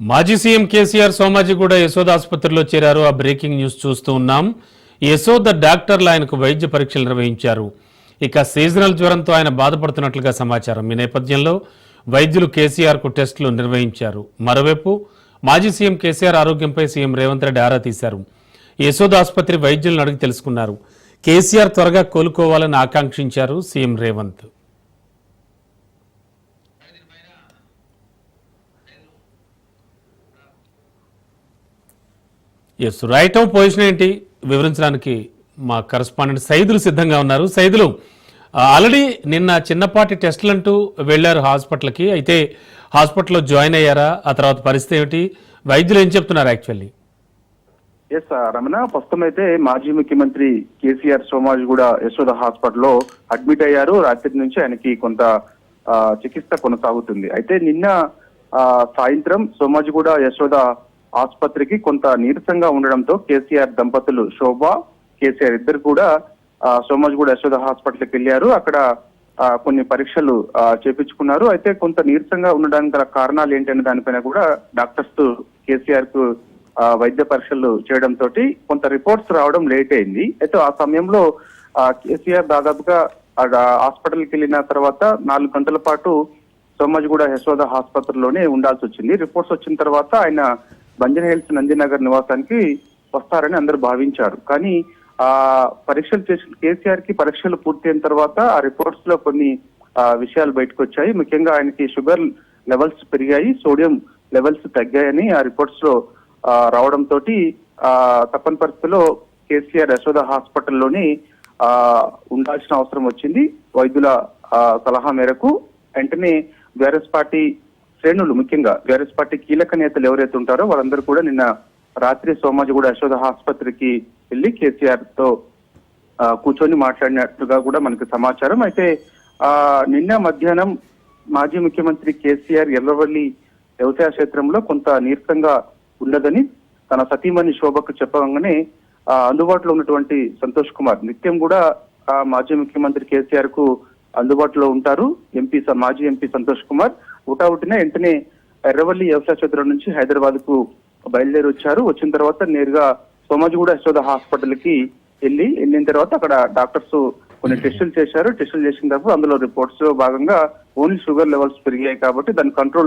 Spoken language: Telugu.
మాజీ సీఎం కేసీఆర్ సోమాజిగూడ యశోద ఆసుపత్రిలో చేరారు. ఆ బ్రేకింగ్ న్యూస్ చూస్తూ ఉన్నాం. యశోద డాక్టర్లు ఆయనకు వైద్య పరీక్షలు నిర్వహించారు. ఇక సీజనల్ జ్వరంతో ఆయన బాధపడుతున్నట్లుగా సమాచారం. ఈ నేపథ్యంలో వైద్యులు కేసీఆర్ కు టెస్టులు నిర్వహించారు. మరోవైపు మాజీ సీఎం కేసీఆర్ ఆరోగ్యంపై సీఎం రేవంత్ రెడ్డి ఆరా తీశారు. యశోద ఆసుపత్రి వైద్యులను అడిగి తెలుసుకున్నారు. కేసీఆర్ త్వరగా కోలుకోవాలని ఆకాంక్షించారు CM Revanth. Yes, right of position ఏంటి వివరించడానికి మా కరెస్పాండెంట్ సైదులు సిద్ధంగా ఉన్నారు. సైదులు, ఆల్రెడీ నిన్న చిన్నపాటి టెస్టులు అంటూ వెళ్ళారు హాస్పిటల్కి. అయితే హాస్పిటల్లో జాయిన్ అయ్యారా? ఆ తర్వాత పరిస్థితి ఏమిటి? వైద్యులు ఏం చెప్తున్నారు యాక్చువల్లీ? ఎస్ రమణ, ప్రస్తుతం అయితే మాజీ ముఖ్యమంత్రి కేసీఆర్ సోమాజిగూడ యశోద హాస్పిటల్లో అడ్మిట్ అయ్యారు. రాత్రి నుంచి ఆయనకి కొంత చికిత్స కొనసాగుతుంది. అయితే నిన్న సాయంత్రం సోమాజిగూడ యశోద ఆసుపత్రికి కొంత నీరసంగా ఉండడంతో కేసీఆర్ దంపతులు శోభ, కేసీఆర్ ఇద్దరు కూడా సోమాజిగూడ యశోద హాస్పిటల్కి వెళ్ళారు. అక్కడ కొన్ని పరీక్షలు చేపించుకున్నారు. అయితే కొంత నీరసంగా ఉండడానికి గల కారణాలు ఏంటనే దానిపైన కూడా డాక్టర్స్ కేసీఆర్ కు వైద్య పరీక్షలు చేయడంతో కొంత రిపోర్ట్స్ రావడం లేట్ అయింది. అయితే ఆ సమయంలో కేసీఆర్ దాదాపుగా హాస్పిటల్కి వెళ్ళిన తర్వాత 4 గంటల పాటు సోమాజిగూడ యశోద ఆసుపత్రిలోనే ఉండాల్సి వచ్చింది. రిపోర్ట్స్ వచ్చిన తర్వాత ఆయన బంజర్ హిల్స్ నందినగర్ నివాసానికి వస్తారని అందరూ భావించారు. కానీ ఆ పరీక్షలు చేసిన కేసీఆర్ కి పరీక్షలు పూర్తయిన తర్వాత ఆ రిపోర్ట్స్ లో కొన్ని విషయాలు బయటకు వచ్చాయి. ముఖ్యంగా ఆయనకి షుగర్ లెవెల్స్ పెరిగాయి, సోడియం లెవెల్స్ తగ్గాయని ఆ రిపోర్ట్స్ లో రావడంతో తప్పని పరిస్థితుల్లో కేసీఆర్ యశోద హాస్పిటల్లోని ఉండాల్సిన అవసరం వచ్చింది. వైద్యుల సలహా మేరకు వెంటనే బీఆర్ఎస్ పార్టీ శ్రేణులు, ముఖ్యంగా బీఆర్ఎస్ పార్టీ కీలక నేతలు ఎవరైతే ఉంటారో వాళ్ళందరూ కూడా నిన్న రాత్రి సోమాజిగూడ యశోద ఆసుపత్రికి వెళ్లి కేసీఆర్ తో కూర్చొని మాట్లాడినట్టుగా కూడా మనకు సమాచారం. అయితే నిన్న మధ్యాహ్నం మాజీ ముఖ్యమంత్రి కేసీఆర్ ఎర్రవల్లి వ్యవసాయ క్షేత్రంలో కొంత నీరసంగా ఉన్నదని తన సతీమణి శోభకు చెప్పగానే అందుబాటులో ఉన్నటువంటి సంతోష్ కుమార్ నిత్యం కూడా మాజీ ముఖ్యమంత్రి కేసీఆర్ కు అందుబాటులో ఉంటారు. మాజీ ఎంపీ సంతోష్ కుమార్ ఉటావుటిన వెంటనే ఎర్రవల్లి వ్యవసాయ క్షేత్రం నుంచి హైదరాబాద్ కు బయలుదేరి వచ్చారు. వచ్చిన తర్వాత నేరుగా సోమాజిగూడ యశోద హాస్పిటల్ కి వెళ్ళిన తర్వాత అక్కడ డాక్టర్స్ కొన్ని టెస్టులు చేశారు. టెస్టులు చేసిన తర్వాత అందులో రిపోర్ట్స్ లో భాగంగా ఓన్లీ షుగర్ లెవెల్స్ పెరిగాయి కాబట్టి దాని కంట్రోల్